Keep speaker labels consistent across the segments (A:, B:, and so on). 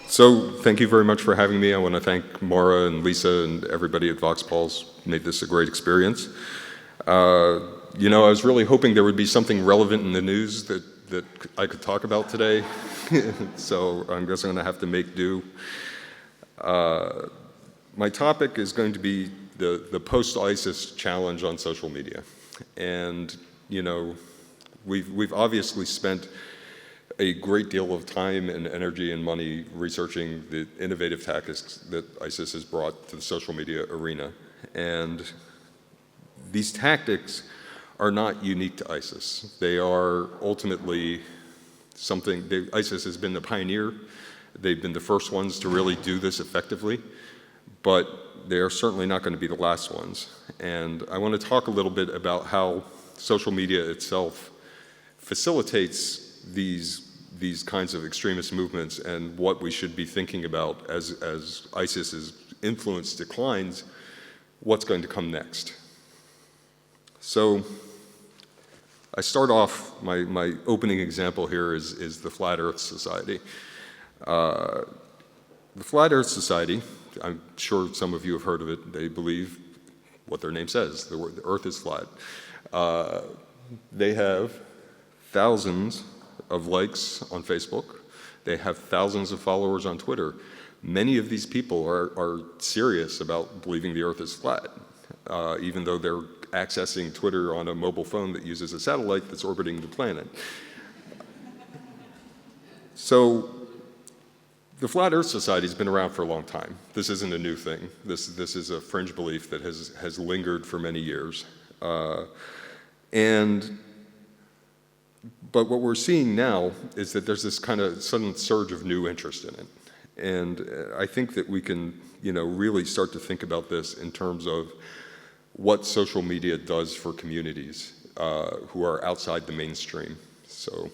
A: So thank you very much for having me. I want to thank Maura and Lisa and everybody at VoxPol's made this a great experience. You know, I was really hoping there would be something relevant in the news that I could talk about today. So I guess I'm going to have to make do. My topic is going to be the post-ISIS challenge on social media. And, you know, we've obviously spent a great deal of time and energy and money researching the innovative tactics that ISIS has brought to the social media arena. And these tactics are not unique to ISIS. They are ultimately something, ISIS has been the pioneer. They've been the first ones to really do this effectively, but they are certainly not going to be the last ones. And I want to talk a little bit about how social media itself facilitates these kinds of extremist movements and what we should be thinking about as ISIS's influence declines, what's going to come next. So I start off, my opening example here is the Flat Earth Society. The Flat Earth Society, I'm sure some of you have heard of it, they believe what their name says, the Earth is flat. They have thousands of likes on Facebook. They have thousands of followers on Twitter. Many of these people are serious about believing the Earth is flat, even though they're accessing Twitter on a mobile phone that uses a satellite that's orbiting the planet. So the Flat Earth Society has been around for a long time. This isn't a new thing. This is a fringe belief that has lingered for many years. But what we're seeing now is that there's this kind of sudden surge of new interest in it. And I think that we can, you know, really start to think about this in terms of what social media does for communities who are outside the mainstream. So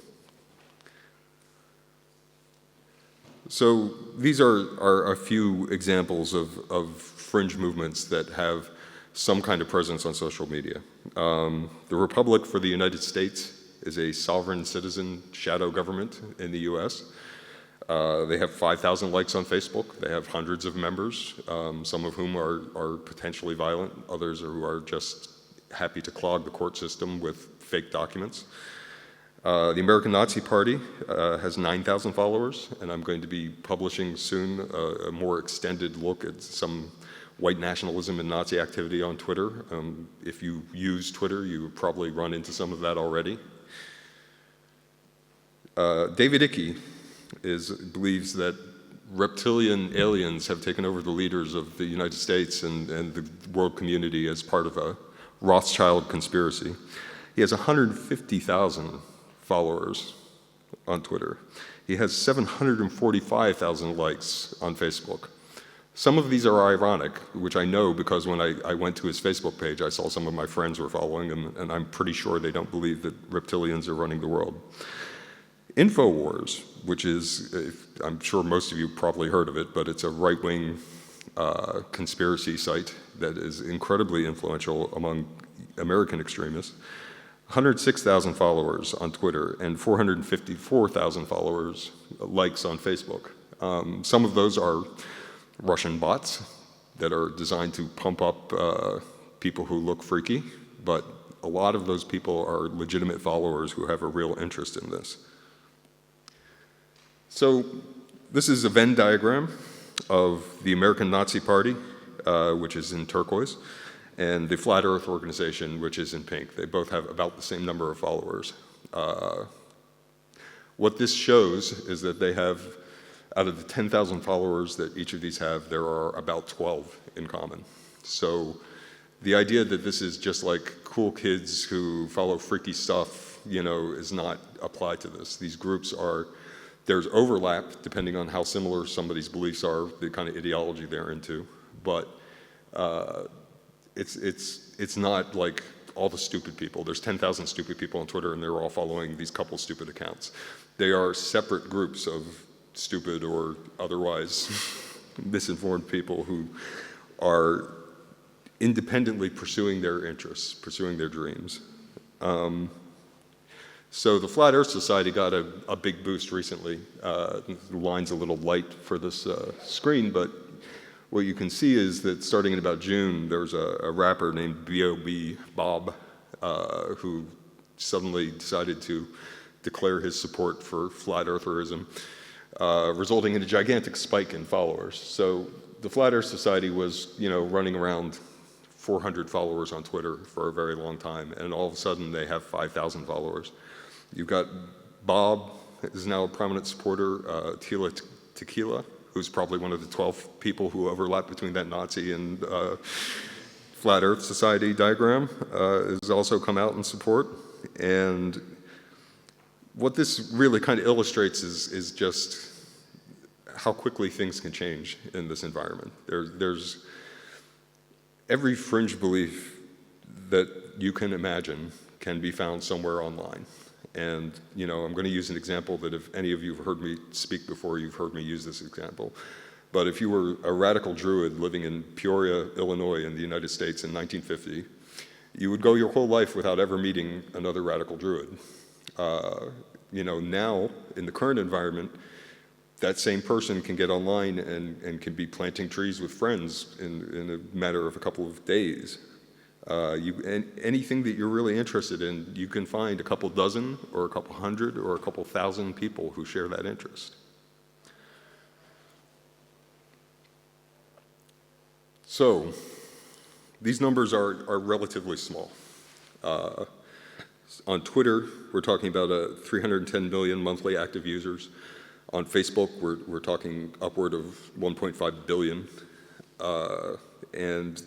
A: these are a few examples of fringe movements that have some kind of presence on social media. The Republic for the United States is a sovereign citizen shadow government in the US. They have 5,000 likes on Facebook. They have hundreds of members, some of whom are potentially violent, others who are just happy to clog the court system with fake documents. The American Nazi Party has 9,000 followers, and I'm going to be publishing soon a more extended look at some white nationalism and Nazi activity on Twitter. If you use Twitter, you probably run into some of that already. David Icke believes that reptilian aliens have taken over the leaders of the United States and the world community as part of a Rothschild conspiracy. He has 150,000 followers on Twitter. He has 745,000 likes on Facebook. Some of these are ironic, which I know because when I went to his Facebook page, I saw some of my friends were following him, and I'm pretty sure they don't believe that reptilians are running the world. InfoWars, which is, I'm sure most of you probably heard of it, but it's a right-wing conspiracy site that is incredibly influential among American extremists. 106,000 followers on Twitter and 454,000 likes on Facebook. Some of those are Russian bots that are designed to pump up people who look freaky, but a lot of those people are legitimate followers who have a real interest in this. So this is a Venn diagram of the American Nazi Party, which is in turquoise, and the Flat Earth Organization, which is in pink. They both have about the same number of followers. What this shows is that they have, out of the 10,000 followers that each of these have, there are about 12 in common. So the idea that this is just like cool kids who follow freaky stuff, you know, is not applied to this. These groups there's overlap depending on how similar somebody's beliefs are, the kind of ideology they're into, but it's not like all the stupid people. There's 10,000 stupid people on Twitter and they're all following these couple stupid accounts. They are separate groups of stupid or otherwise misinformed people who are independently pursuing their interests, pursuing their dreams. So the Flat Earth Society got a big boost recently. The line's a little light for this screen, but what you can see is that starting in about June, there was a rapper named B.O.B. Bob who suddenly decided to declare his support for flat eartherism, resulting in a gigantic spike in followers. So the Flat Earth Society was, running around 400 followers on Twitter for a very long time, and all of a sudden they have 5,000 followers. You've got Bob, is now a prominent supporter, Tila Tequila, who's probably one of the 12 people who overlap between that Nazi and Flat Earth Society diagram, has also come out in support. And what this really kind of illustrates is just how quickly things can change in this environment. There's every fringe belief that you can imagine can be found somewhere online. And I'm going to use an example that if any of you have heard me speak before, you've heard me use this example. But if you were a radical Druid living in Peoria, Illinois in the United States in 1950, you would go your whole life without ever meeting another radical Druid. Now, in the current environment, that same person can get online and can be planting trees with friends in a matter of a couple of days. Anything that you're really interested in, you can find a couple dozen or a couple hundred or a couple thousand people who share that interest. So, these numbers are relatively small. On Twitter, we're talking about 310 million monthly active users. On Facebook, we're talking upward of 1.5 billion. And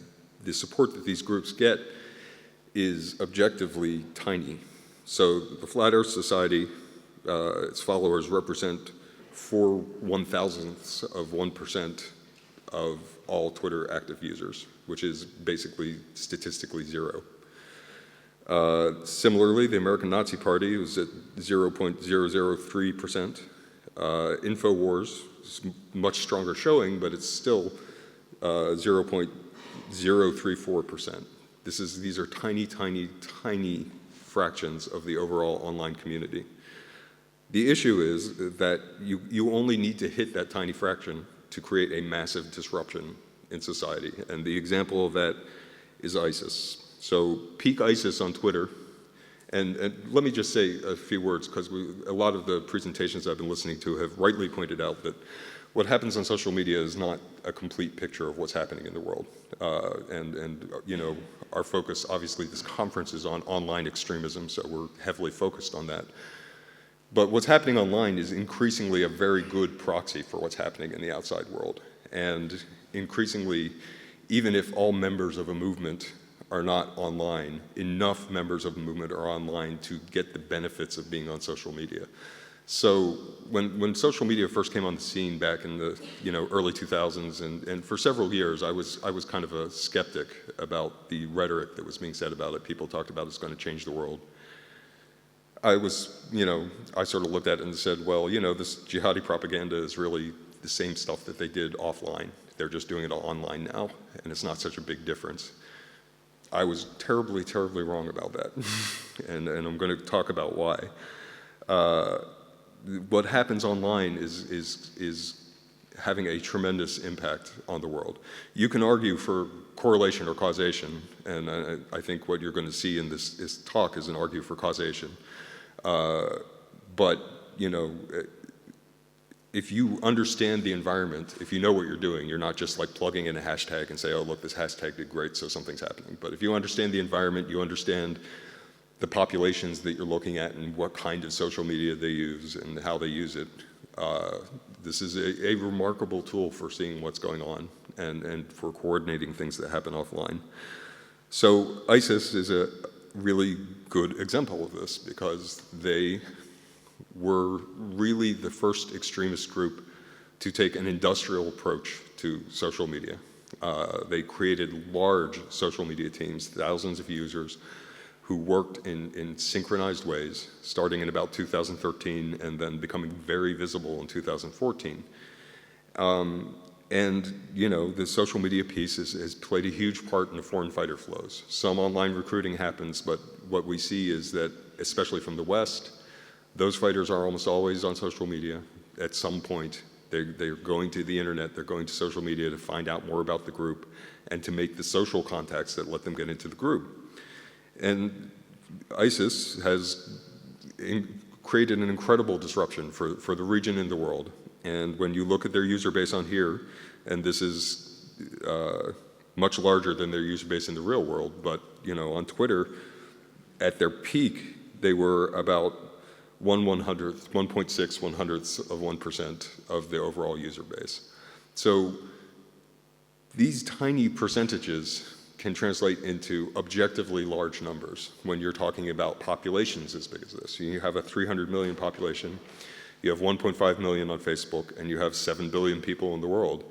A: the support that these groups get is objectively tiny. So the Flat Earth Society, its followers represent 4 1,000ths of 1% of all Twitter active users, which is basically statistically zero. Similarly, the American Nazi Party was at 0.003%. InfoWars is much stronger showing, but it's still 0.034%. These are tiny, tiny, tiny fractions of the overall online community. The issue is that you only need to hit that tiny fraction to create a massive disruption in society. And the example of that is ISIS. So peak ISIS on Twitter, and let me just say a few words, because a lot of the presentations I've been listening to have rightly pointed out that what happens on social media is not a complete picture of what's happening in the world. Our focus, obviously, this conference is on online extremism, so we're heavily focused on that. But what's happening online is increasingly a very good proxy for what's happening in the outside world. And increasingly, even if all members of a movement are not online, enough members of a movement are online to get the benefits of being on social media. So when social media first came on the scene back in the early 2000s, and for several years, I was kind of a skeptic about the rhetoric that was being said about it. People talked about it's going to change the world. I sort of looked at it and said, well, this jihadi propaganda is really the same stuff that they did offline. They're just doing it online now, and it's not such a big difference. I was terribly, terribly wrong about that, and I'm going to talk about why. What happens online is having a tremendous impact on the world. You can argue for correlation or causation, and I think what you're going to see in this talk is an argue for causation. But if you understand the environment, if you know what you're doing, you're not just like plugging in a hashtag and say, oh, look, this hashtag did great, so something's happening. But if you understand the environment, you understand the populations that you're looking at and what kind of social media they use and how they use it, this is a remarkable tool for seeing what's going on and for coordinating things that happen offline. So ISIS is a really good example of this because they were really the first extremist group to take an industrial approach to social media. They created large social media teams, thousands of users, who worked in synchronized ways, starting in about 2013 and then becoming very visible in 2014. And, the social media piece has played a huge part in the foreign fighter flows. Some online recruiting happens, but what we see is that, especially from the West, those fighters are almost always on social media. At some point, they're going to the internet, they're going to social media to find out more about the group and to make the social contacts that let them get into the group. And ISIS has created an incredible disruption for the region and the world. And when you look at their user base on here, and this is much larger than their user base in the real world, but on Twitter, at their peak, they were about 1/100th of 1% of the overall user base. So these tiny percentages can translate into objectively large numbers when you're talking about populations as big as this. You have a 300 million population, you have 1.5 million on Facebook, and you have 7 billion people in the world.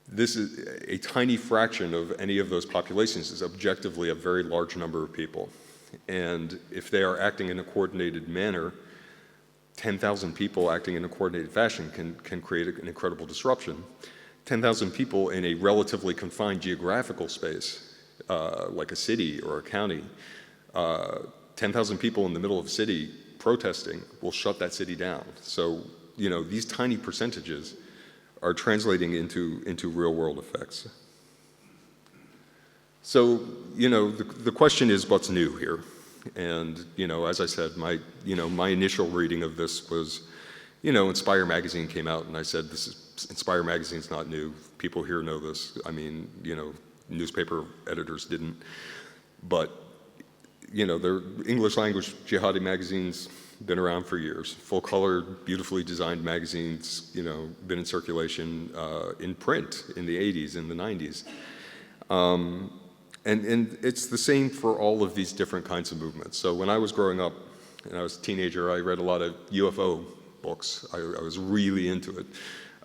A: This is a tiny fraction of any of those populations is objectively a very large number of people. And if they are acting in a coordinated manner, 10,000 people acting in a coordinated fashion can create an incredible disruption. 10,000 people in a relatively confined geographical space, like a city or a county, 10,000 people in the middle of a city protesting will shut that city down. So, these tiny percentages are translating into real world effects. So, the question is what's new here? And, as I said, my initial reading of this was, Inspire magazine came out and I said, Inspire magazine's not new. People here know this. I mean, newspaper editors didn't. But, their English language Jihadi magazines been around for years. Full-color, beautifully designed magazines, been in circulation in print in the 80s and the 90s. And it's the same for all of these different kinds of movements. So when I was growing up and I was a teenager, I read a lot of UFO books. I was really into it.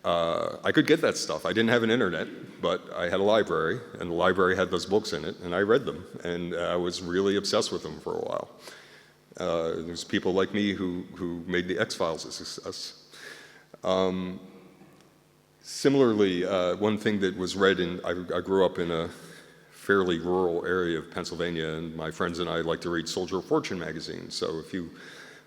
A: I could get that stuff. I didn't have an internet, but I had a library, and the library had those books in it, and I read them, and I was really obsessed with them for a while. There's people like me who made the X-Files a success. Similarly, one thing that was read I grew up in a fairly rural area of Pennsylvania, and my friends and I like to read Soldier of Fortune magazine. So if you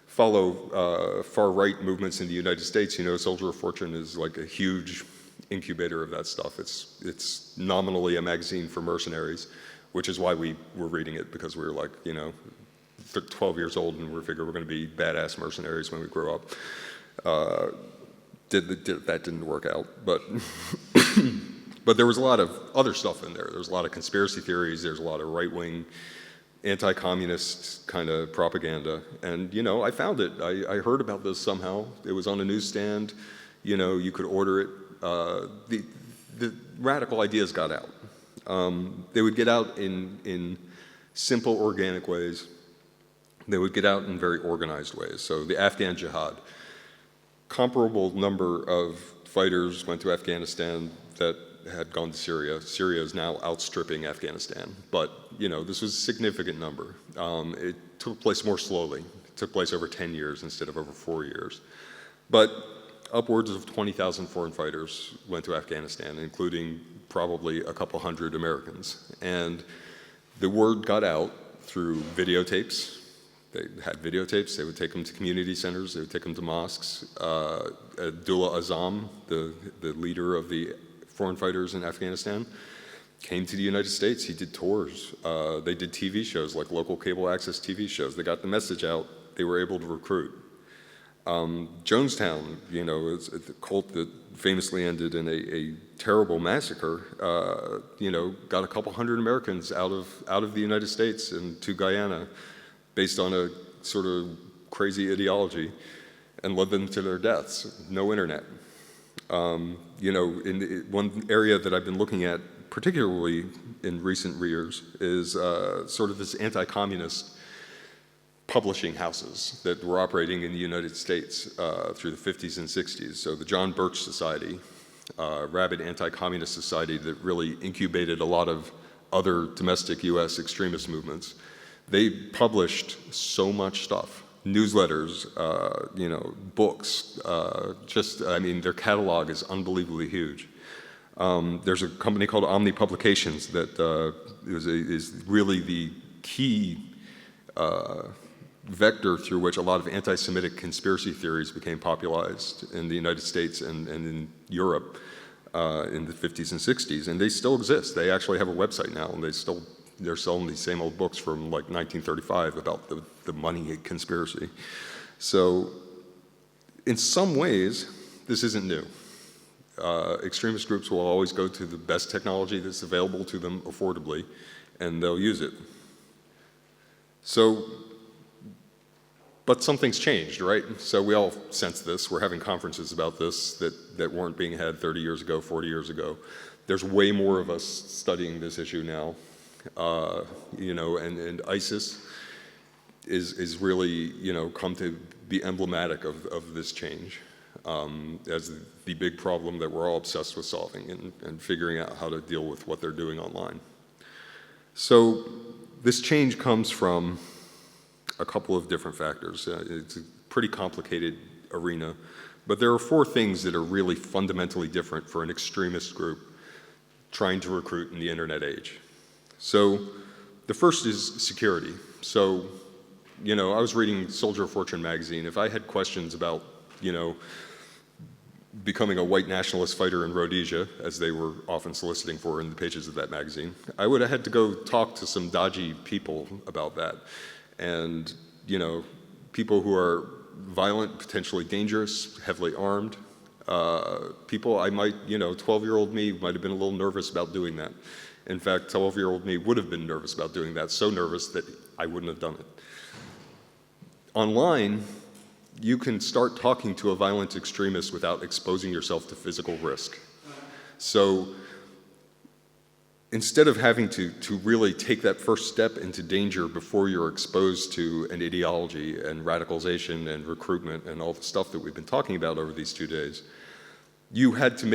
A: follow far-right movements in the United States, Soldier of Fortune is like a huge incubator of that stuff. It's nominally a magazine for mercenaries, which is why we were reading it, because we were like, 12 years old, and we figured we're going to be badass mercenaries when we grow up. That didn't work out, but but there was a lot of other stuff in there. There was a lot of conspiracy theories. There's a lot of right-wing, anti-communist kind of propaganda, and I found it. I heard about this somehow. It was on a newsstand. You could order it. The radical ideas got out. They would get out in simple, organic ways. They would get out in very organized ways. So the Afghan Jihad, comparable number of fighters went to Afghanistan that had gone to Syria. Syria is now outstripping Afghanistan, but this was a significant number. It took place more slowly. It took place over 10 years instead of over 4 years. But upwards of 20,000 foreign fighters went to Afghanistan, including probably a couple hundred Americans. And the word got out through videotapes. They had videotapes. They would take them to community centers. They would take them to mosques. Abdullah Azzam, the leader of the foreign fighters in Afghanistan, came to the United States. He did tours. They did TV shows, like local cable access TV shows. They got the message out. They were able to recruit. Jonestown, it's a cult that famously ended in a terrible massacre, got a couple hundred Americans out of the United States and to Guyana based on a sort of crazy ideology and led them to their deaths. No internet. In one area that I've been looking at, particularly in recent years, is sort of this anti-communist publishing houses that were operating in the United States through the 50s and 60s. So the John Birch Society, rabid anti-communist society that really incubated a lot of other domestic U.S. extremist movements. They published so much stuff, newsletters, books, their catalog is unbelievably huge. There's a company called Omni Publications that is really the key vector through which a lot of anti-Semitic conspiracy theories became popularized in the United States and in Europe in the 50s and 60s, and they still exist. They actually have a website now, and they're selling these same old books from like 1935 about the money conspiracy. So in some ways, this isn't new. Extremist groups will always go to the best technology that's available to them affordably, and they'll use it. So, but something's changed, right? So we all sense this. We're having conferences about this that weren't being had 30 years ago, 40 years ago. There's way more of us studying this issue now. And ISIS is really, come to be emblematic of this change as the big problem that we're all obsessed with solving and figuring out how to deal with what they're doing online. So this change comes from a couple of different factors. It's a pretty complicated arena, but there are 4 things that are really fundamentally different for an extremist group trying to recruit in the internet age. So the first is security. So, I was reading Soldier of Fortune magazine. If I had questions about, becoming a white nationalist fighter in Rhodesia, as they were often soliciting for in the pages of that magazine, I would have had to go talk to some dodgy people about that. And, people who are violent, potentially dangerous, heavily armed, people I might, 12-year-old me might have been a little nervous about doing that. In fact, 12-year-old me would have been nervous about doing that, so nervous that I wouldn't have done it. Online, you can start talking to a violent extremist without exposing yourself to physical risk. So instead of having to really take that first step into danger before you're exposed to an ideology and radicalization and recruitment and all the stuff that we've been talking about over these 2 days, you had to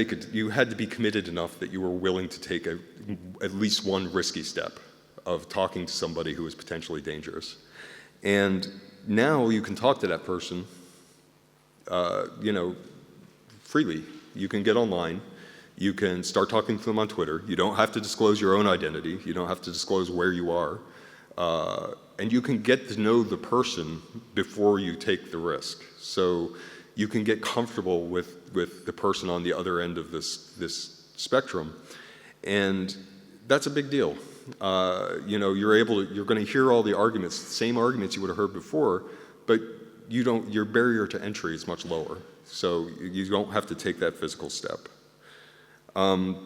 A: be committed enough that you were willing to take at least one risky step of talking to somebody who is potentially dangerous. And now you can talk to that person, freely. You can get online. You can start talking to them on Twitter. You don't have to disclose your own identity. You don't have to disclose where you are. And you can get to know the person before you take the risk. So you can get comfortable with the person on the other end of this spectrum. And that's a big deal. You're going to hear all the arguments, the same arguments you would have heard before, but your barrier to entry is much lower. So you don't have to take that physical step.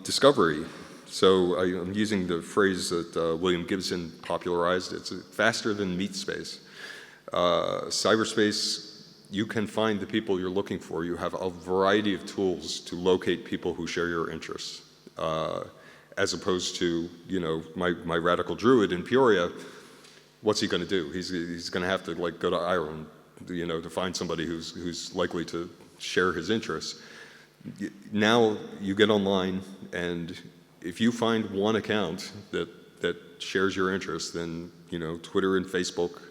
A: Discovery. So I'm using the phrase that William Gibson popularized. It's faster than meat space. Cyberspace, you can find the people you're looking for. You have a variety of tools to locate people who share your interests. As opposed to, my radical druid in Peoria, what's he going to do? He's going to have to go to Ireland, to find somebody who's likely to share his interests. Now you get online, and if you find one account that shares your interests, then Twitter and Facebook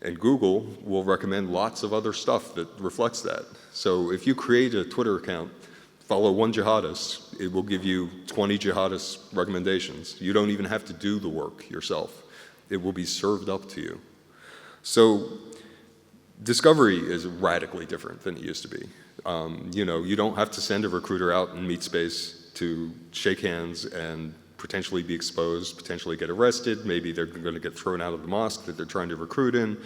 A: and Google will recommend lots of other stuff that reflects that. So if you create a Twitter account, follow one jihadist, it will give you 20 jihadist recommendations. You don't even have to do the work yourself. It will be served up to you. So discovery is radically different than it used to be. You don't have to send a recruiter out in meat space to shake hands and potentially be exposed, potentially get arrested. Maybe they're going to get thrown out of the mosque that they're trying to recruit in.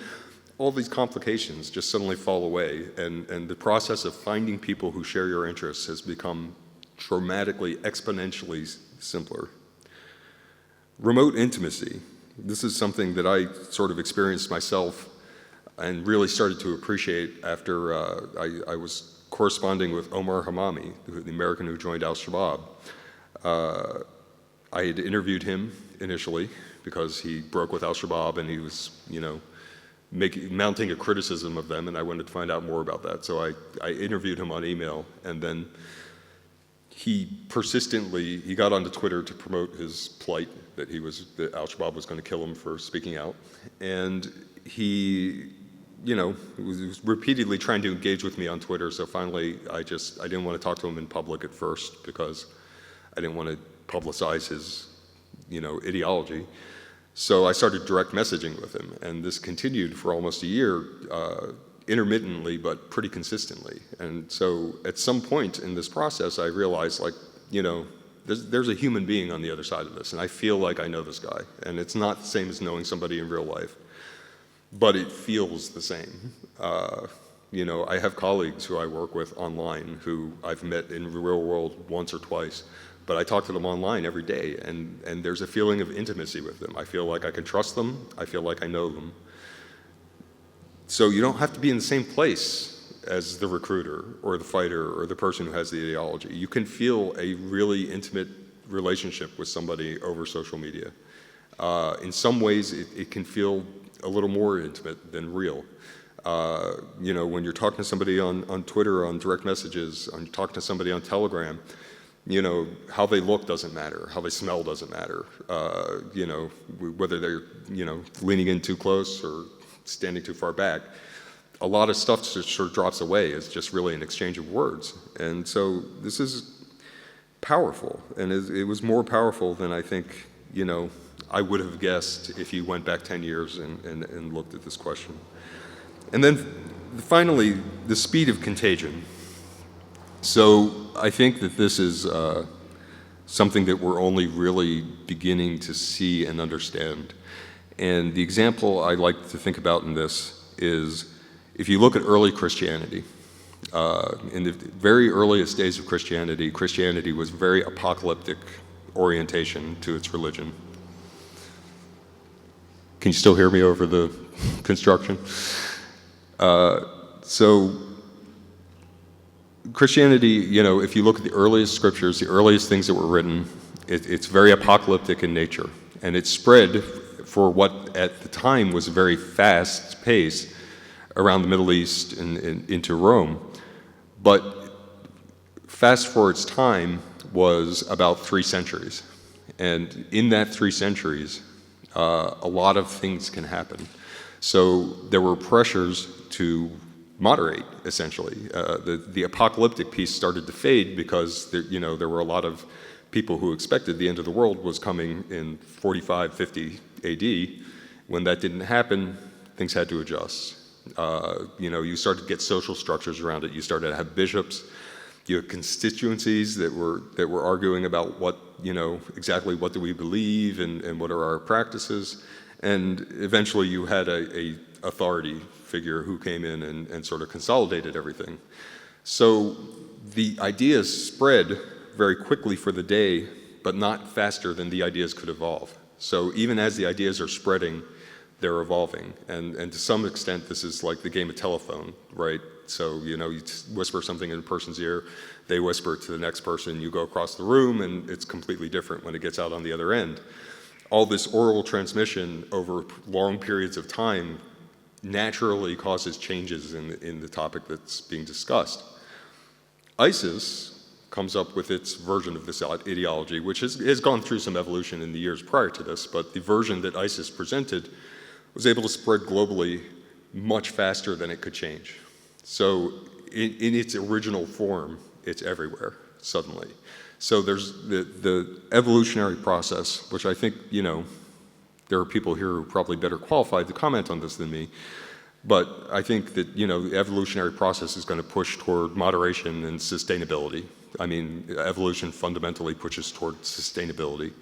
A: All these complications just suddenly fall away, and the process of finding people who share your interests has become dramatically, exponentially simpler. Remote intimacy. This is something that I sort of experienced myself and really started to appreciate after I was corresponding with Omar Hamami, the American who joined al-Shabaab. I had interviewed him initially because he broke with al-Shabaab and he was, mounting a criticism of them, and I wanted to find out more about that. So I interviewed him on email, and then he got onto Twitter to promote his plight that al-Shabaab was going to kill him for speaking out. And he, was repeatedly trying to engage with me on Twitter, so finally I didn't want to talk to him in public at first because I didn't want to publicize his, ideology. So I started direct messaging with him, and this continued for almost a year, intermittently, but pretty consistently. And so at some point in this process, I realized, like, there's a human being on the other side of this, and I feel like I know this guy. And it's not the same as knowing somebody in real life, but it feels the same. I have colleagues who I work with online who I've met in the real world once or twice, but I talk to them online every day, and there's a feeling of intimacy with them. I feel like I can trust them. I feel like I know them. So you don't have to be in the same place as the recruiter or the fighter or the person who has the ideology. You can feel a really intimate relationship with somebody over social media. In some ways, it can feel a little more intimate than real. When you're talking to somebody on Twitter, on direct messages, on talking to somebody on Telegram, how they look doesn't matter, how they smell doesn't matter, whether they're, leaning in too close or standing too far back. A lot of stuff just sort of drops away. It's just really an exchange of words. And so this is powerful, and it was more powerful than I think, I would have guessed if you went back 10 years and looked at this question. And then finally, the speed of contagion. So I think that this is something that we're only really beginning to see and understand. And the example I like to think about in this is if you look at early Christianity, in the very earliest days of Christianity, Christianity was very apocalyptic orientation to its religion. Can you still hear me over the construction? So Christianity, if you look at the earliest scriptures, the earliest things that were written, it's very apocalyptic in nature. And it spread for what at the time was a very fast pace around the Middle East and into Rome. But fast for its time was about 3 centuries. And in that 3 centuries, a lot of things can happen. So there were pressures to moderate, essentially. The apocalyptic piece started to fade because there were a lot of people who expected the end of the world was coming in 45, 50 AD. When that didn't happen, things had to adjust. You started to get social structures around it. You started to have bishops. You had constituencies that were arguing about what, exactly what do we believe and what are our practices. And eventually you had a authority figure who came in and sort of consolidated everything. So the ideas spread very quickly for the day, but not faster than the ideas could evolve. So even as the ideas are spreading, they're evolving. And to some extent, this is like the game of telephone, right? So, you whisper something in a person's ear, they whisper it to the next person, you go across the room, and it's completely different when it gets out on the other end. All this oral transmission over long periods of time naturally causes changes in the topic that's being discussed. ISIS comes up with its version of this ideology, which has gone through some evolution in the years prior to this, but the version that ISIS presented was able to spread globally much faster than it could change. So in its original form, it's everywhere suddenly. So there's the evolutionary process, which I think, there are people here who are probably better qualified to comment on this than me, but I think that, the evolutionary process is going to push toward moderation and sustainability. I mean, evolution fundamentally pushes toward sustainability.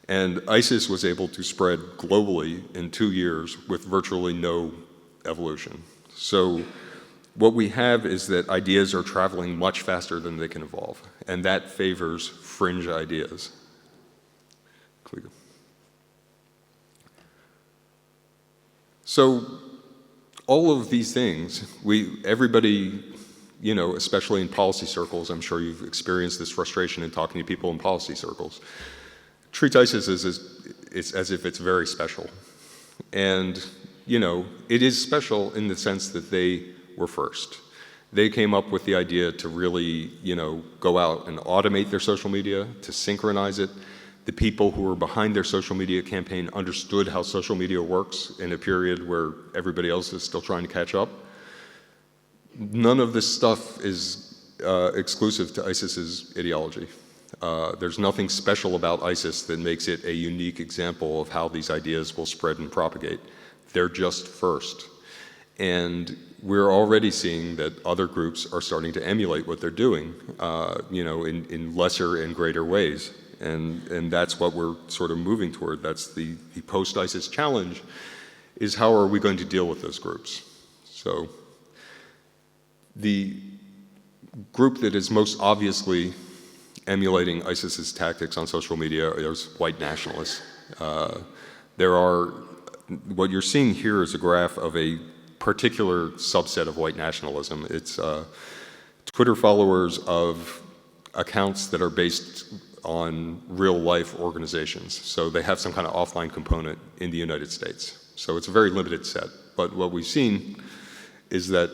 A: And ISIS was able to spread globally in 2 years with virtually no evolution. So what we have is that ideas are traveling much faster than they can evolve, and that favors fringe ideas. So all of these things, everybody, especially in policy circles, I'm sure you've experienced this frustration in talking to people in policy circles, treats ISIS as if it's very special. And, it is special in the sense that they were first. They came up with the idea to really, go out and automate their social media, to synchronize it. The people who were behind their social media campaign understood how social media works in a period where everybody else is still trying to catch up. None of this stuff is exclusive to ISIS's ideology. There's nothing special about ISIS that makes it a unique example of how these ideas will spread and propagate. They're just first. And we're already seeing that other groups are starting to emulate what they're doing, in lesser and greater ways. And that's what we're sort of moving toward. That's the post-ISIS challenge, is how are we going to deal with those groups? So the group that is most obviously emulating ISIS's tactics on social media is white nationalists. What you're seeing here is a graph of a particular subset of white nationalism. It's Twitter followers of accounts that are based on real-life organizations. So they have some kind of offline component in the United States. So it's a very limited set. But what we've seen is that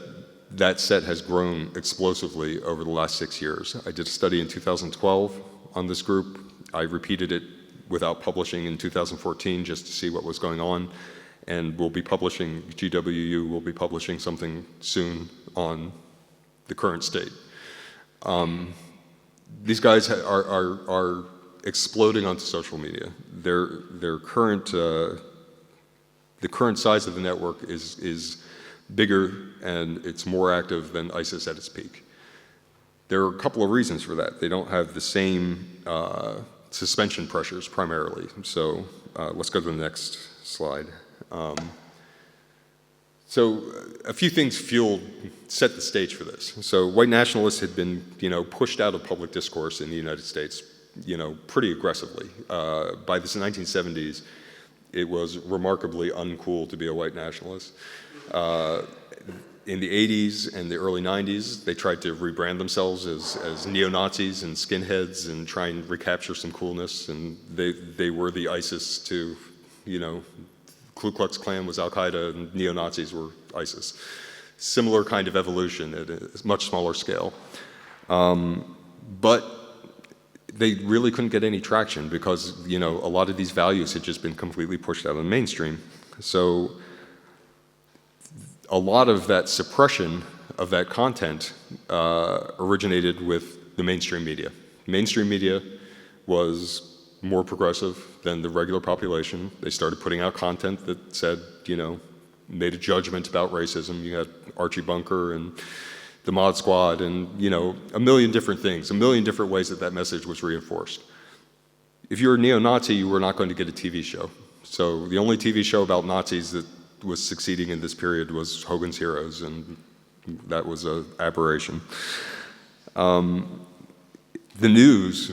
A: that set has grown explosively over the last 6 years. I did a study in 2012 on this group. I repeated it without publishing in 2014 just to see what was going on. And we'll be publishing, GWU will be publishing something soon on the current state. These guys are exploding onto social media. The current size of the network is bigger and it's more active than ISIS at its peak. There are a couple of reasons for that. They don't have the same suspension pressures primarily. So let's go to the next slide. So a few things set the stage for this. So white nationalists had been, pushed out of public discourse in the United States, pretty aggressively. By the 1970s, it was remarkably uncool to be a white nationalist. In the 80s and the early 90s, they tried to rebrand themselves as neo-Nazis and skinheads and try and recapture some coolness. And they were the ISIS to, Ku Klux Klan was Al-Qaeda and neo-Nazis were ISIS. Similar kind of evolution at a much smaller scale. But they really couldn't get any traction because, a lot of these values had just been completely pushed out of the mainstream. So a lot of that suppression of that content originated with the mainstream media. Mainstream media was more progressive than the regular population. They started putting out content that said, made a judgment about racism. You had Archie Bunker and the Mod Squad and, a million different things, a million different ways that message was reinforced. If you were a neo-Nazi, you were not going to get a TV show. So the only TV show about Nazis that was succeeding in this period was Hogan's Heroes, and that was an aberration. The news,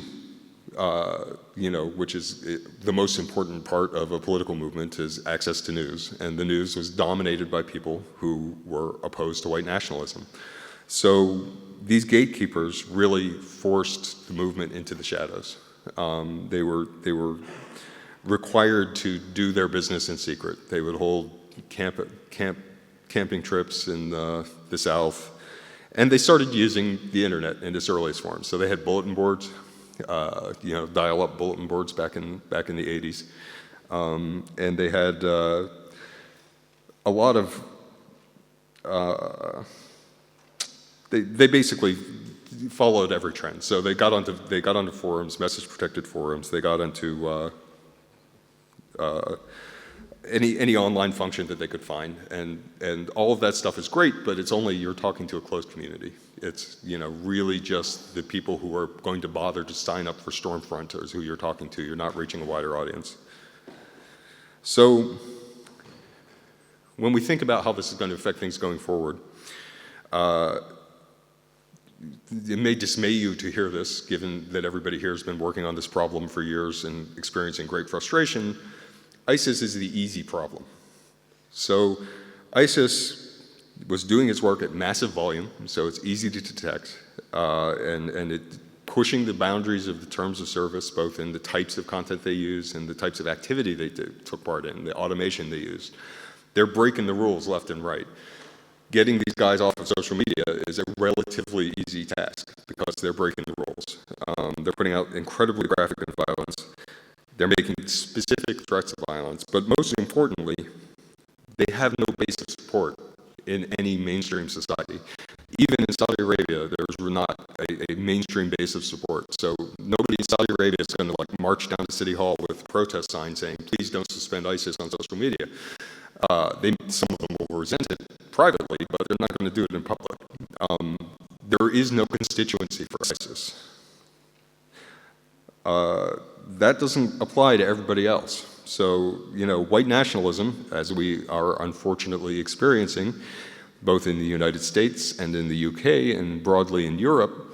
A: which is the most important part of a political movement, is access to news. And the news was dominated by people who were opposed to white nationalism. So these gatekeepers really forced the movement into the shadows. They were required to do their business in secret. They would hold camping trips in the South. And they started using the internet in its earliest form. So they had bulletin boards, dial-up bulletin boards back in the 80s. And they had a lot of, they basically followed every trend. So they got onto forums, message-protected forums. They got into any online function that they could find, and all of that stuff is great, but it's only you're talking to a closed community. It's really just the people who are going to bother to sign up for Stormfront is who you're talking to. You're not reaching a wider audience. So when we think about how this is going to affect things going forward, it may dismay you to hear this, given that everybody here has been working on this problem for years and experiencing great frustration. ISIS is the easy problem. So ISIS was doing its work at massive volume, so it's easy to detect, and it pushing the boundaries of the terms of service, both in the types of content they use and the types of activity they took part in, the automation they used. They're breaking the rules left and right. Getting these guys off of social media is a relatively easy task because they're breaking the rules. They're putting out incredibly graphic violence. They're making specific threats of violence, but most importantly, they have no base of support in any mainstream society. Even in Saudi Arabia, there's not a a mainstream base of support. So nobody in Saudi Arabia is going to like march down to City Hall with protest signs saying, please don't suspend ISIS on social media. Some of them will resent it privately, but they're not going to do it in public. There is no constituency for ISIS. That doesn't apply to everybody else. So, white nationalism, as we are unfortunately experiencing, both in the United States and in the UK and broadly in Europe,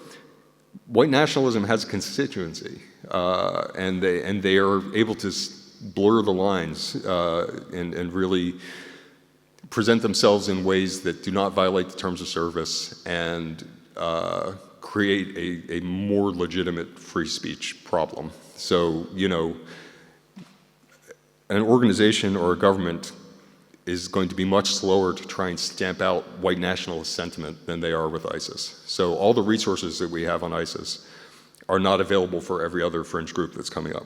A: white nationalism has a constituency, and they are able to blur the lines and really present themselves in ways that do not violate the terms of service and create a more legitimate free speech problem. So, an organization or a government is going to be much slower to try and stamp out white nationalist sentiment than they are with ISIS. So all the resources that we have on ISIS are not available for every other fringe group that's coming up.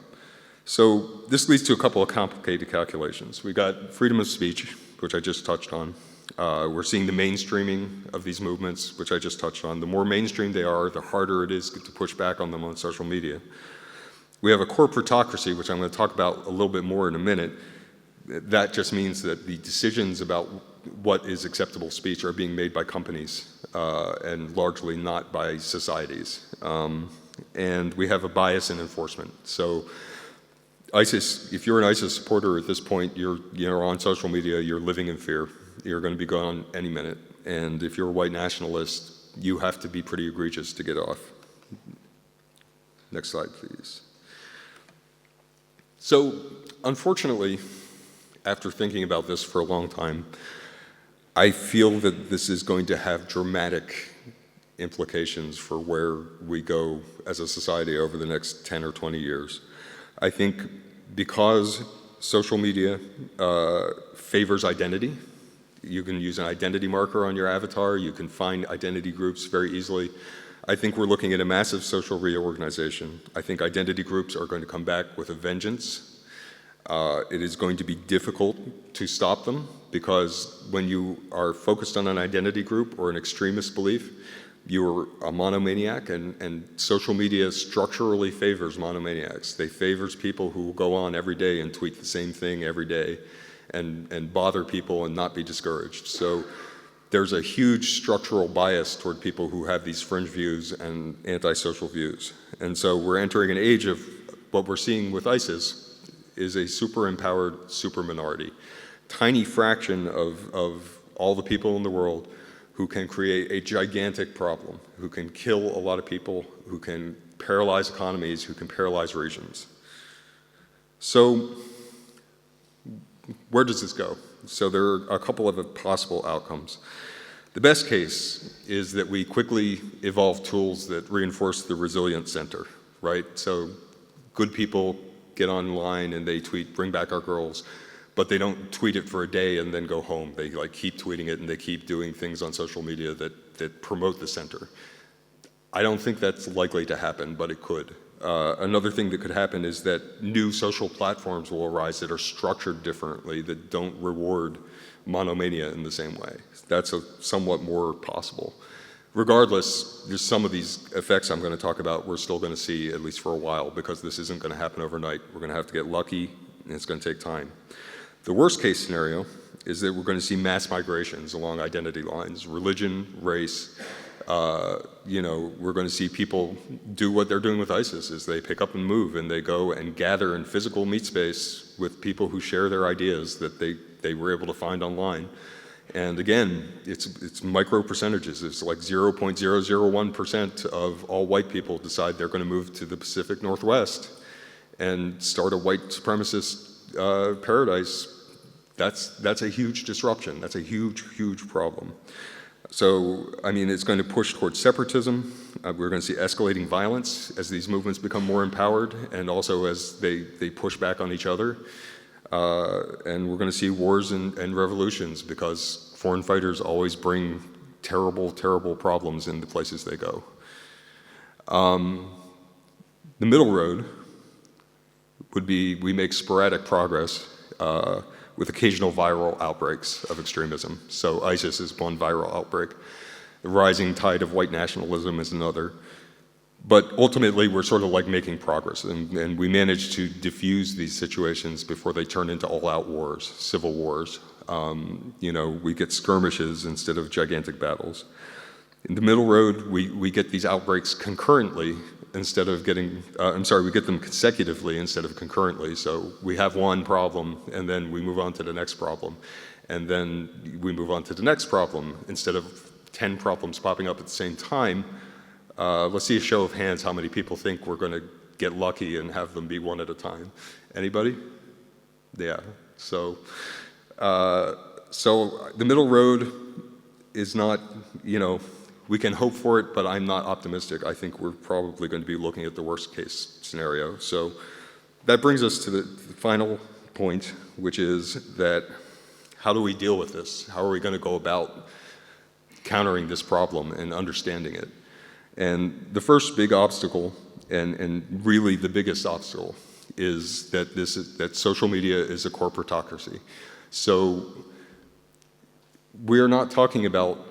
A: So this leads to a couple of complicated calculations. We got freedom of speech, which I just touched on. We're seeing the mainstreaming of these movements, which I just touched on. The more mainstream they are, the harder it is to push back on them on social media. We have a corporatocracy, which I'm going to talk about a little bit more in a minute. That just means that the decisions about what is acceptable speech are being made by companies and largely not by societies. And we have a bias in enforcement. So ISIS, if you're an ISIS supporter at this point, you're on social media, you're living in fear. You're going to be gone any minute. And if you're a white nationalist, you have to be pretty egregious to get off. Next slide, please. So, unfortunately, after thinking about this for a long time, I feel that this is going to have dramatic implications for where we go as a society over the next 10 or 20 years. I think because social media favors identity, you can use an identity marker on your avatar, you can find identity groups very easily. I think we're looking at a massive social reorganization. I think identity groups are going to come back with a vengeance. It is going to be difficult to stop them because when you are focused on an identity group or an extremist belief, you're a monomaniac, and social media structurally favors monomaniacs. They favors people who will go on every day and tweet the same thing every day and bother people and not be discouraged. So there's a huge structural bias toward people who have these fringe views and antisocial views. And so we're entering an age of what we're seeing with ISIS is a super empowered super minority. Tiny fraction of all the people in the world who can create a gigantic problem, who can kill a lot of people, who can paralyze economies, who can paralyze regions. So where does this go? So there are a couple of possible outcomes. The best case is that we quickly evolve tools that reinforce the resilient center, right? So good people get online and they tweet, bring back our girls, but they don't tweet it for a day and then go home. They keep tweeting it and they keep doing things on social media that promote the center. I don't think that's likely to happen, but it could. Another thing that could happen is that new social platforms will arise that are structured differently, that don't reward monomania in the same way. That's somewhat more possible. Regardless, there's some of these effects I'm going to talk about we're still going to see at least for a while because this isn't going to happen overnight. We're going to have to get lucky and it's going to take time. The worst case scenario is that we're going to see mass migrations along identity lines, religion, race. We're going to see people do what they're doing with ISIS is they pick up and move and they go and gather in physical meet space with people who share their ideas that they were able to find online. And again, it's micro percentages. It's like 0.001% of all white people decide they're going to move to the Pacific Northwest and start a white supremacist paradise. That's a huge disruption. That's a huge, huge problem. So, it's going to push towards separatism. We're going to see escalating violence as these movements become more empowered and also as they push back on each other. And we're going to see wars and revolutions because foreign fighters always bring terrible, terrible problems in the places they go. The middle road would be we make sporadic progress with occasional viral outbreaks of extremism. So ISIS is one viral outbreak. The rising tide of white nationalism is another. But ultimately, we're sort of like making progress, and we manage to diffuse these situations before they turn into all-out wars, civil wars. You know, we get skirmishes instead of gigantic battles. In the middle road, we get these outbreaks concurrently instead of getting, we get them consecutively instead of concurrently. So we have one problem, and then we move on to the next problem. And then we move on to the next problem. Instead of 10 problems popping up at the same time, let's see a show of hands how many people think we're going to get lucky and have them be one at a time. Anybody? Yeah. So the middle road is not, you know, we can hope for it, but I'm not optimistic. I think we're probably going to be looking at the worst case scenario. So that brings us to the final point, which is that how do we deal with this? How are we going to go about countering this problem and understanding it? And the first big obstacle, and really the biggest obstacle, is that social media is a corporatocracy. So we're not talking about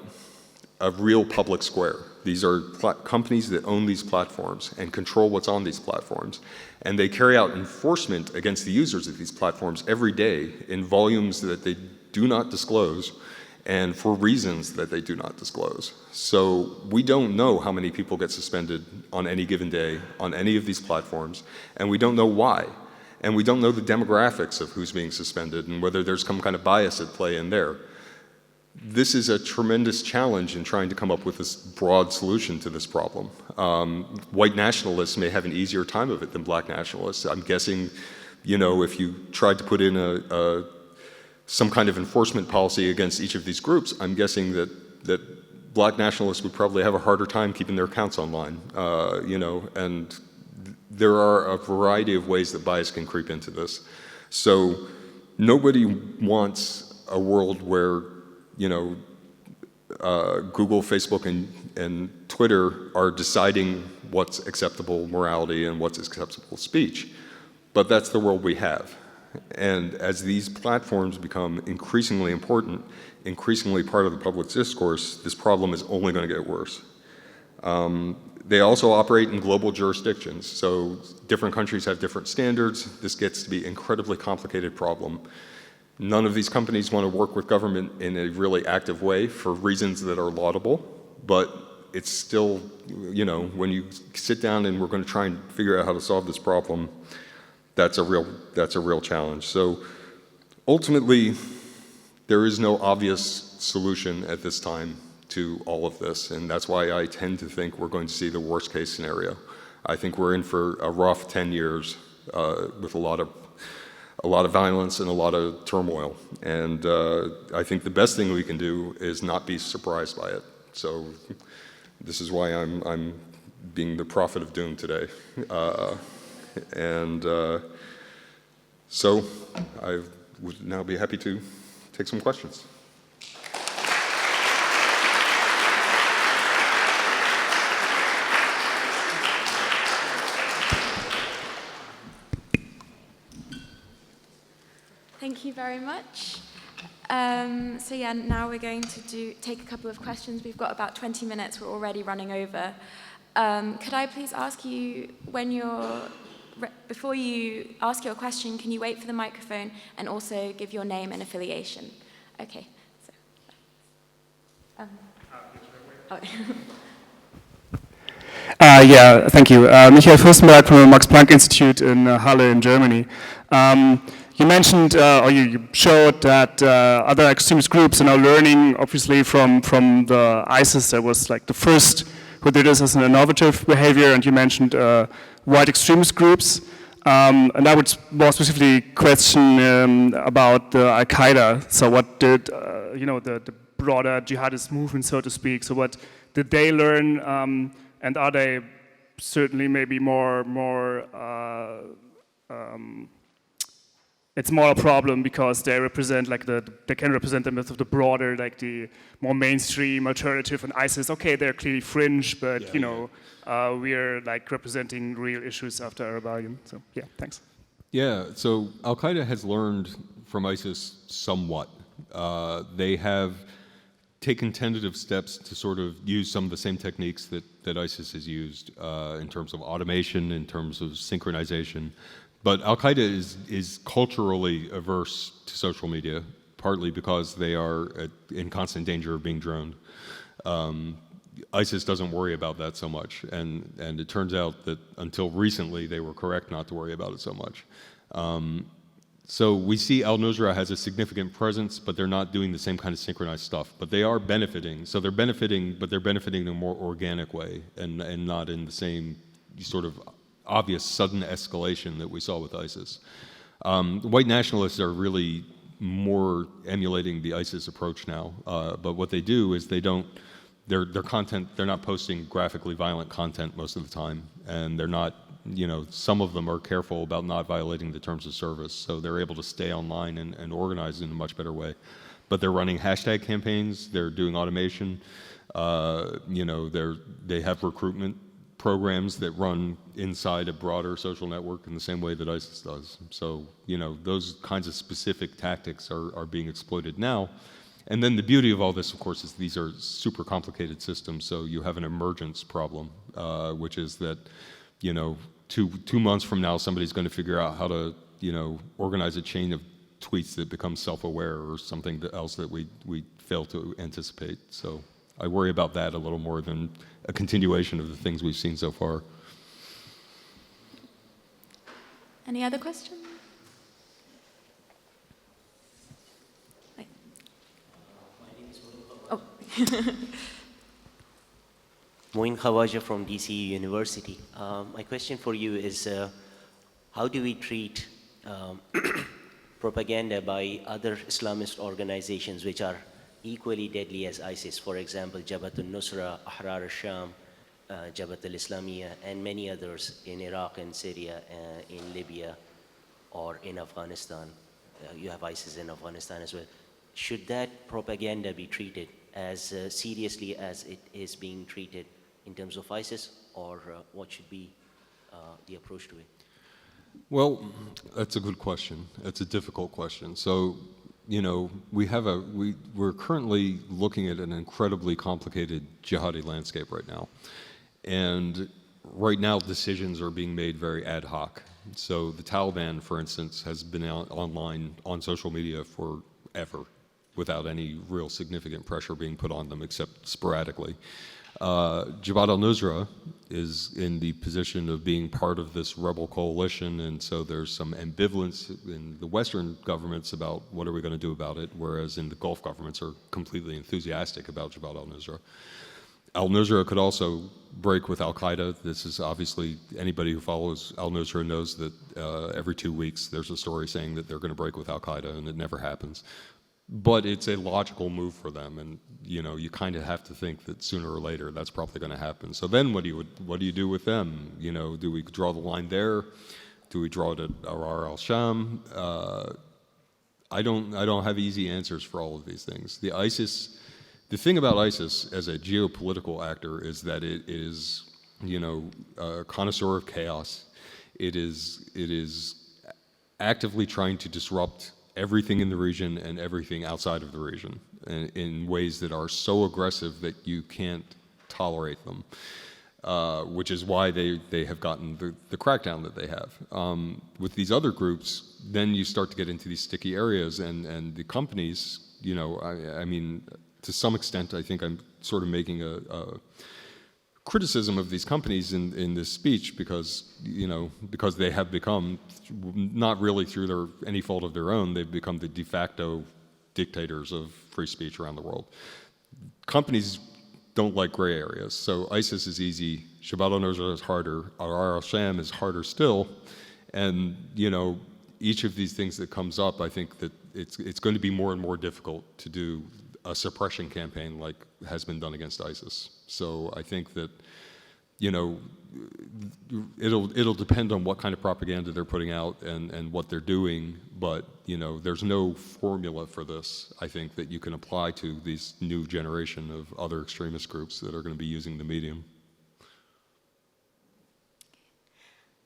A: a real public square. These are companies that own these platforms and control what's on these platforms. And they carry out enforcement against the users of these platforms every day in volumes that they do not disclose and for reasons that they do not disclose. So we don't know how many people get suspended on any given day on any of these platforms, and we don't know why. And we don't know the demographics of who's being suspended and whether there's some kind of bias at play in there. This is a tremendous challenge in trying to come up with this broad solution to this problem. White nationalists may have an easier time of it than black nationalists. I'm guessing, you know, if you tried to put in some kind of enforcement policy against each of these groups, I'm guessing that black nationalists would probably have a harder time keeping their accounts online, you know, and there are a variety of ways that bias can creep into this. So nobody wants a world where, you know, Google, Facebook, and Twitter are deciding what's acceptable morality and what's acceptable speech. But that's the world we have. And as these platforms become increasingly important, increasingly part of the public discourse, this problem is only going to get worse. They also operate in global jurisdictions, so different countries have different standards. This gets to be an incredibly complicated problem. None of these companies want to work with government in a really active way for reasons that are laudable, but it's still, you know, when you sit down and we're going to try and figure out how to solve this problem, that's a real challenge. So ultimately, there is no obvious solution at this time to all of this, and that's why I tend to think we're going to see the worst case scenario. I think we're in for a rough 10 years with a lot of violence and a lot of turmoil, and I think the best thing we can do is not be surprised by it. So this is why I'm being the prophet of doom today. So I would now be happy to take some questions.
B: Thank you very much. So yeah, now we're going to take a couple of questions. We've got about 20 minutes. We're already running over. Could I please ask you, before you ask your question, can you wait for the microphone and also give your name and affiliation? Okay. So,
C: Yeah, thank you. Michael Fürstenberg from the Max Planck Institute in Halle in Germany. You mentioned, or you showed that other extremist groups are now learning, obviously, from the ISIS that was like the first who did this as an innovative behavior, and you mentioned white extremist groups. And I would more specifically question about the Al-Qaeda. So what did, you know, the broader jihadist movement, so to speak, so what did they learn, and are they certainly maybe it's more a problem because they represent like they can represent the myth of the broader, like the more mainstream alternative, and ISIS, okay, they're clearly fringe, but yeah, you know, we're like representing real issues after a rebellion. So yeah, thanks.
D: Yeah, so Al-Qaeda has learned from ISIS somewhat. They have
A: taken tentative steps to sort of use some of the same techniques that ISIS has used in terms of automation, in terms of synchronization. But Al-Qaeda is culturally averse to social media, partly because they are in constant danger of being droned. ISIS doesn't worry about that so much, and it turns out that until recently they were correct not to worry about it so much. So we see al-Nusra has a significant presence, but they're not doing the same kind of synchronized stuff. But they are benefiting. So they're benefiting, but they're benefiting in a more organic way and not in the same sort of obvious sudden escalation that we saw with ISIS. White nationalists are really more emulating the ISIS approach now. But what they do is their content, they're not posting graphically violent content most of the time. And they're not, some of them are careful about not violating the terms of service. So they're able to stay online and organize in a much better way. But they're running hashtag campaigns, they're doing automation, they have recruitment programs that run inside a broader social network in the same way that ISIS does. So, those kinds of specific tactics are being exploited now. And then the beauty of all this, of course, is these are super complicated systems. So you have an emergence problem, which is that, 2 months from now, somebody's going to figure out how to, organize a chain of tweets that become self-aware or something else that we fail to anticipate. So I worry about that a little more than a continuation of the things we've seen so far.
B: Any other questions? Oh.
D: Moin Khawaja from DC University. My question for you is, how do we treat propaganda by other Islamist organizations which are equally deadly as ISIS? For example, Jabhat al-Nusra, Ahrar al-Sham, Jabhat al-Islamiyya, and many others in Iraq and Syria, in Libya, or in Afghanistan. You have ISIS in Afghanistan as well. Should that propaganda be treated as seriously as it is being treated in terms of ISIS, or what should be the approach to it?
A: Well, that's a good question. It's a difficult question. So, we're currently looking at an incredibly complicated jihadi landscape right now. And right now, decisions are being made very ad hoc. So the Taliban, for instance, has been online on social media forever without any real significant pressure being put on them except sporadically. Jabhat al-Nusra is in the position of being part of this rebel coalition, and so there's some ambivalence in the Western governments about what are we going to do about it, whereas in the Gulf governments are completely enthusiastic about Jabhat al-Nusra. Al-Nusra could also break with Al-Qaeda. This is obviously, anybody who follows Al-Nusra knows that every 2 weeks there's a story saying that they're going to break with Al-Qaeda, and it never happens. But it's a logical move for them, and you kind of have to think that sooner or later that's probably going to happen. So then what do you do with them? Do we draw the line there? Do we draw it at Ahrar al-Sham? I don't have easy answers for all of these things. The thing about ISIS as a geopolitical actor is that it is, a connoisseur of chaos. It is actively trying to disrupt everything in the region and everything outside of the region in ways that are so aggressive that you can't tolerate them, which is why they have gotten the crackdown that they have. With these other groups, then you start to get into these sticky areas, and the companies, I mean, to some extent, I think I'm sort of making a criticism of these companies in this speech because they have become, not really through any fault of their own, they've become the de facto dictators of free speech around the world. Companies don't like gray areas, so ISIS is easy, Jabhat al-Nusra is harder, Ahrar al-Sham is harder still, and each of these things that comes up, I think that it's going to be more and more difficult to do a suppression campaign like has been done against ISIS. So I think that, it'll depend on what kind of propaganda they're putting out and what they're doing, but, there's no formula for this, I think, that you can apply to these new generation of other extremist groups that are going to be using the medium.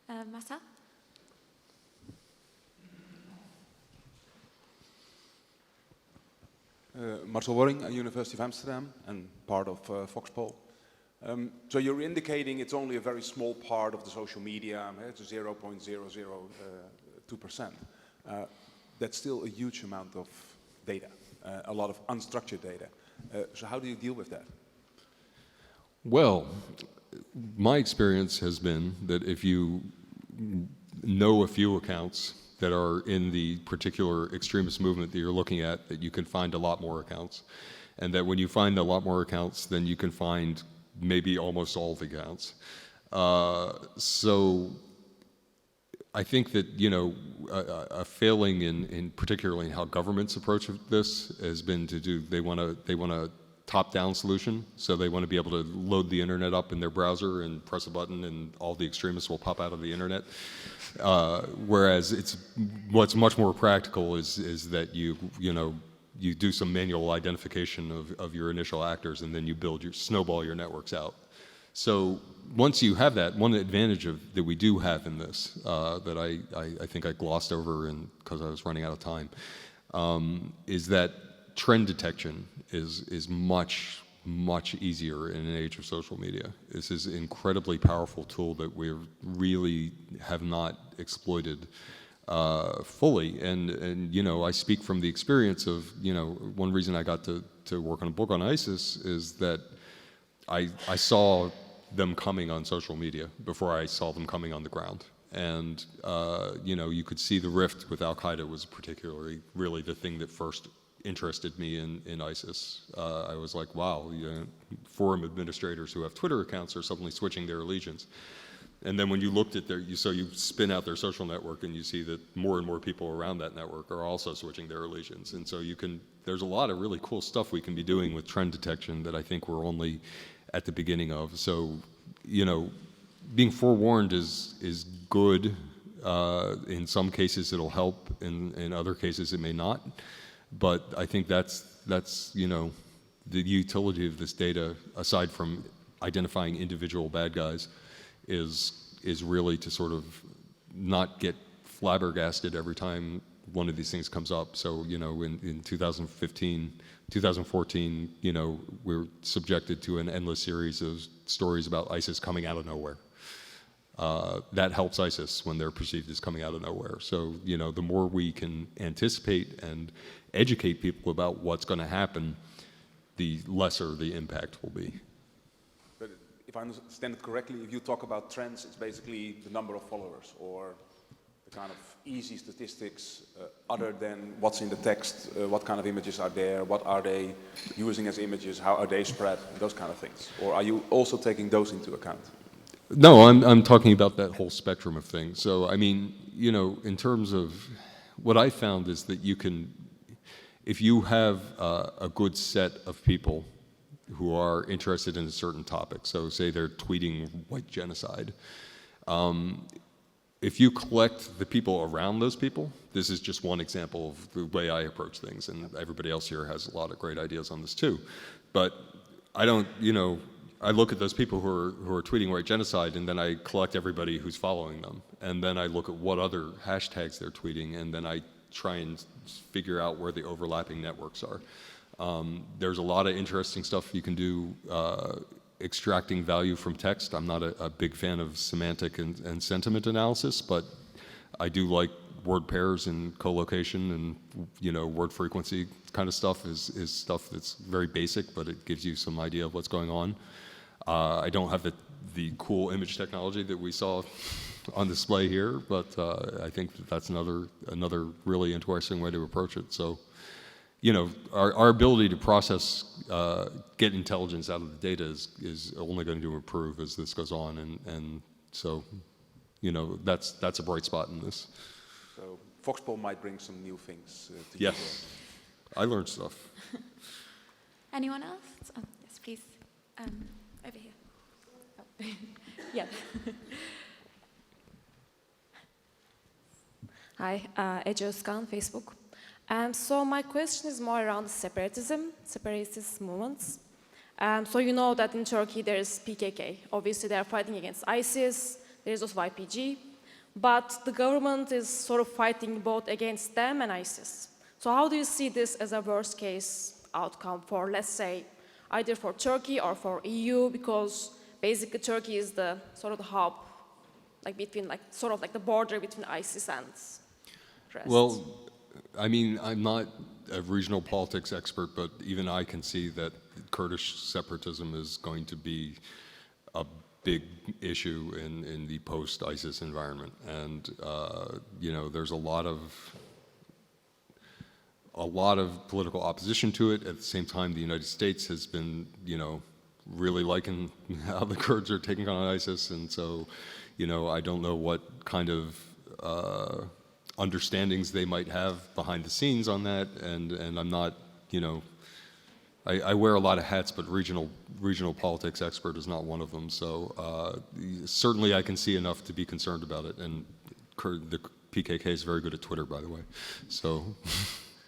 B: Masa?
E: Marcel Worring at University of Amsterdam and part of VoxPol. So you're indicating it's only a very small part of the social media, it's 0.002%. That's still a huge amount of data, a lot of unstructured data. So how do you deal with that?
A: Well, my experience has been that if you know a few accounts that are in the particular extremist movement that you're looking at, that you can find a lot more accounts. And that when you find a lot more accounts, then you can find maybe almost all the accounts. So I think that, you know, a failing in particularly in how governments approach this has been to do, they want a top-down solution. So they want to be able to load the internet up in their browser and press a button and all the extremists will pop out of the internet. Whereas what's much more practical is that you do some manual identification of your initial actors and then you snowball your networks out. So once you have that, one advantage that we do have in this that I think I glossed over because I was running out of time is that trend detection is much easier in an age of social media. This is an incredibly powerful tool that we really have not exploited fully. And you know, I speak from the experience of, you know, one reason I got to work on a book on ISIS is that I saw them coming on social media before I saw them coming on the ground. And you know, you could see the rift with Al-Qaeda was particularly really the thing that first interested me in ISIS. I was like, wow, you know, forum administrators who have Twitter accounts are suddenly switching their allegiance. And then when you looked at so you spin out their social network and you see that more and more people around that network are also switching their allegiance. And so there's a lot of really cool stuff we can be doing with trend detection that I think we're only at the beginning of. So, you know, being forewarned is good. In some cases it'll help, in other cases it may not. But I think that's you know, the utility of this data, aside from identifying individual bad guys, is really to sort of not get flabbergasted every time one of these things comes up. So, you know, in 2015, 2014, you know, we're subjected to an endless series of stories about ISIS coming out of nowhere. That helps ISIS when they're perceived as coming out of nowhere. So, you know, the more we can anticipate and educate people about what's going to happen, the lesser the impact will be.
E: But if I understand it correctly, if you talk about trends, it's basically the number of followers or the kind of easy statistics other than what's in the text, what kind of images are there, what are they using as images, how are they spread, those kind of things. Or are you also taking those into account?
A: No, I'm talking about that whole spectrum of things. So, I mean, you know, in terms of what I found is that you can, if you have a good set of people who are interested in a certain topic, so say they're tweeting white genocide, if you collect the people around those people, this is just one example of the way I approach things, and everybody else here has a lot of great ideas on this too. But I don't, you know, I look at those people who are tweeting white genocide, and then I collect everybody who's following them, and then I look at what other hashtags they're tweeting, and then I try and figure out where the overlapping networks are. There's a lot of interesting stuff you can do extracting value from text. I'm not a big fan of semantic and sentiment analysis, but I do like word pairs and collocation and, you know, word frequency kind of stuff is stuff that's very basic, but it gives you some idea of what's going on. I don't have the cool image technology that we saw on display here, but I think that's another really interesting way to approach it. So, you know, our ability to process, get intelligence out of the data is only going to improve as this goes on, and so, you know, that's a bright spot in this.
E: So VoxPol might bring some new things to you.
A: Yes, I learned stuff.
B: Anyone else? Oh, yes, please. Over here. Oh. Yeah.
F: Hi, Ece Özkan, Facebook. So my question is more around separatism, separatist movements. So you know that in Turkey there is PKK. Obviously they are fighting against ISIS, there is also YPG. But the government is sort of fighting both against them and ISIS. So how do you see this as a worst case outcome for, let's say, either for Turkey or for EU, because basically Turkey is the sort of the hub, like between, like sort of like the border between ISIS and rest.
A: Well, I mean, I'm not a regional politics expert, but even I can see that Kurdish separatism is going to be a big issue in the post-ISIS environment. And, you know, there's a lot of political opposition to it. At the same time, the United States has been, you know, really liking how the Kurds are taking on ISIS. And so, you know, I don't know what kind of understandings they might have behind the scenes on that. And I'm not, you know, I wear a lot of hats, but regional politics expert is not one of them. So certainly I can see enough to be concerned about it. And the PKK is very good at Twitter, by the way. So,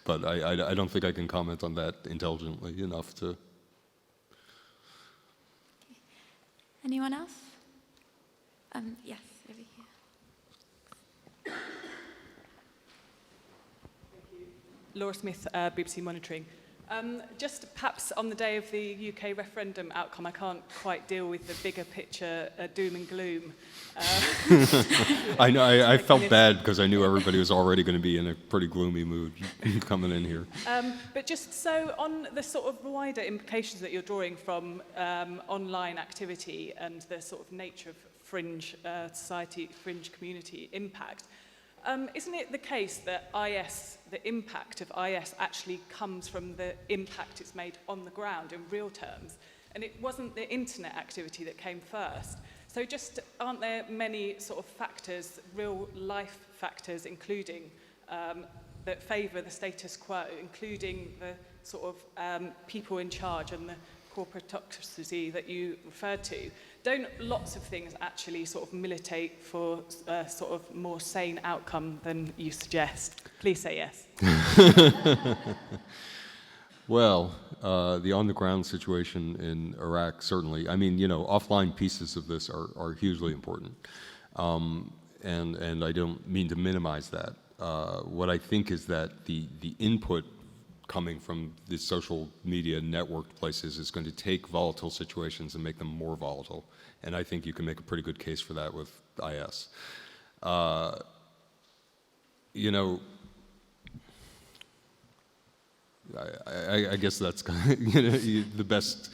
A: but I don't think I can comment on that intelligently enough to.
B: Anyone else? Yes, over here.
G: Laura Smith, BBC Monitoring. Just perhaps on the day of the UK referendum outcome, I can't quite deal with the bigger picture doom and gloom.
A: I know, I felt bad because I knew everybody was already going to be in a pretty gloomy mood coming in here.
G: But just so on the sort of wider implications that you're drawing from online activity and the sort of nature of fringe society, fringe community impact, isn't it the case that the impact of IS actually comes from the impact it's made on the ground in real terms? And it wasn't the internet activity that came first. So just aren't there many sort of factors, real life factors, including that favour the status quo, including the sort of people in charge and the corporatocracy that you referred to? Don't lots of things actually sort of militate for a sort of more sane outcome than you suggest? Please say yes.
A: Well, the on-the-ground situation in Iraq, certainly. I mean, you know, offline pieces of this are hugely important. And I don't mean to minimize that. What I think is that the input coming from the social media network places is going to take volatile situations and make them more volatile. And I think you can make a pretty good case for that with IS. You know, I guess that's kind of, you know, the best,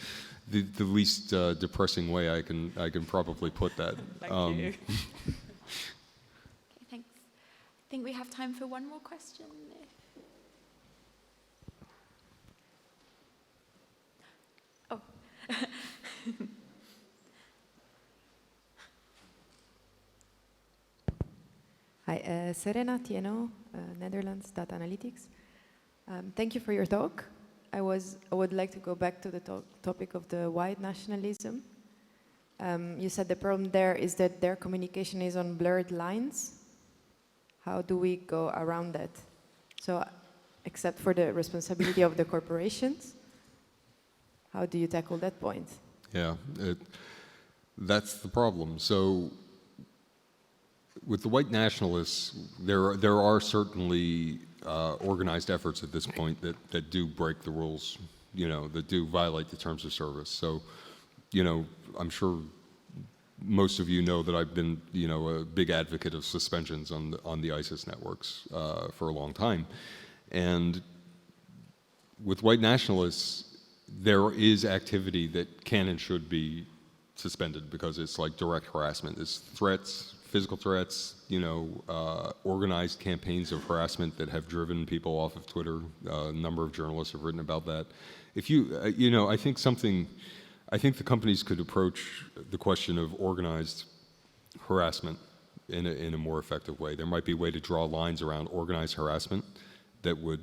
A: the least depressing way I can probably put that.
G: Thank you.
B: Okay, thanks. I think we have time for one more question. Oh.
H: Hi, Serena Tieno, Netherlands Data Analytics. Thank you for your talk. I would like to go back to the topic of the white nationalism. You said the problem there is that their communication is on blurred lines. How do we go around that? So, except for the responsibility of the corporations, how do you tackle that point?
A: Yeah, that's the problem. So, with the white nationalists, there are certainly organized efforts at this point that do break the rules, you know, that do violate the terms of service. So, you know, I'm sure most of you know that I've been, you know, a big advocate of suspensions on the ISIS networks for a long time. And with white nationalists, there is activity that can and should be suspended because it's like direct harassment. It's threats, physical threats, you know, organized campaigns of harassment that have driven people off of Twitter. A number of journalists have written about that. If you, you know, I think the companies could approach the question of organized harassment in a more effective way. There might be a way to draw lines around organized harassment that would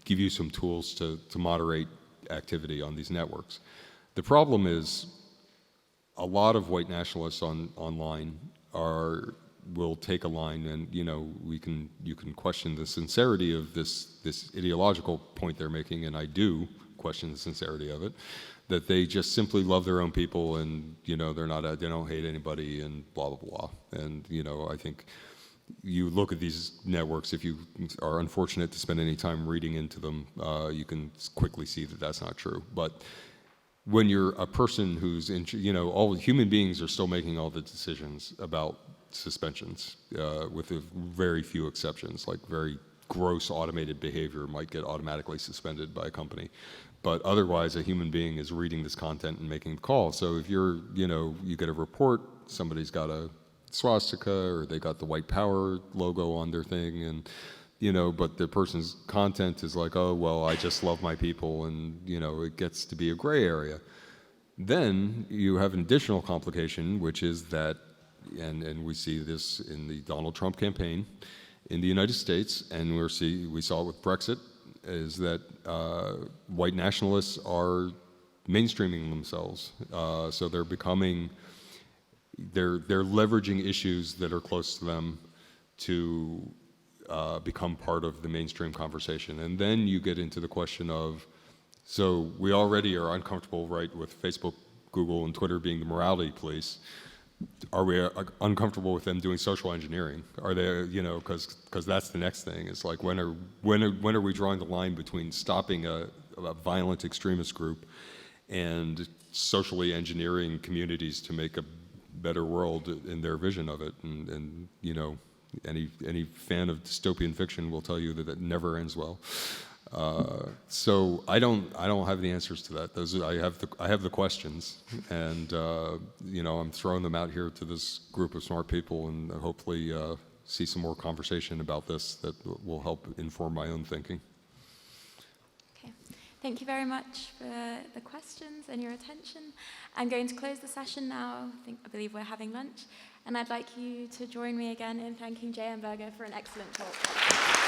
A: give you some tools to moderate activity on these networks. The problem is a lot of white nationalists online will take a line, and you know, you can question the sincerity of this ideological point they're making, and I do question the sincerity of it, that they just simply love their own people, and you know, they don't hate anybody, and blah blah blah. And you know, I think you look at these networks, if you are unfortunate to spend any time reading into them, you can quickly see that that's not true. But when you're a person who's in, all human beings are still making all the decisions about suspensions, with very few exceptions, like very gross automated behavior might get automatically suspended by a company. But otherwise, a human being is reading this content and making the call. So if you're, you get a report, somebody's got a swastika or they got the white power logo on their thing, and but the person's content is like, oh, well, I just love my people, and it gets to be a gray area. Then you have an additional complication, which is that, and we see this in the Donald Trump campaign in the United States, and we saw it with Brexit, is that white nationalists are mainstreaming themselves. So they're leveraging issues that are close to them to become part of the mainstream conversation. And then you get into the question of, so we already are uncomfortable, right, with Facebook, Google, and Twitter being the morality police. Are we uncomfortable with them doing social engineering? Are they, because that's the next thing. It's like, when are we drawing the line between stopping a violent extremist group and socially engineering communities to make a better world in their vision of it? And any fan of dystopian fiction will tell you that it never ends well. So I don't have the answers to that. I have the questions, and I'm throwing them out here to this group of smart people, and hopefully see some more conversation about this that will help inform my own thinking.
B: Okay. Thank you very much for the questions and your attention. I'm going to close the session now. I believe we're having lunch, and I'd like you to join me again in thanking Jay and Berger for an excellent talk.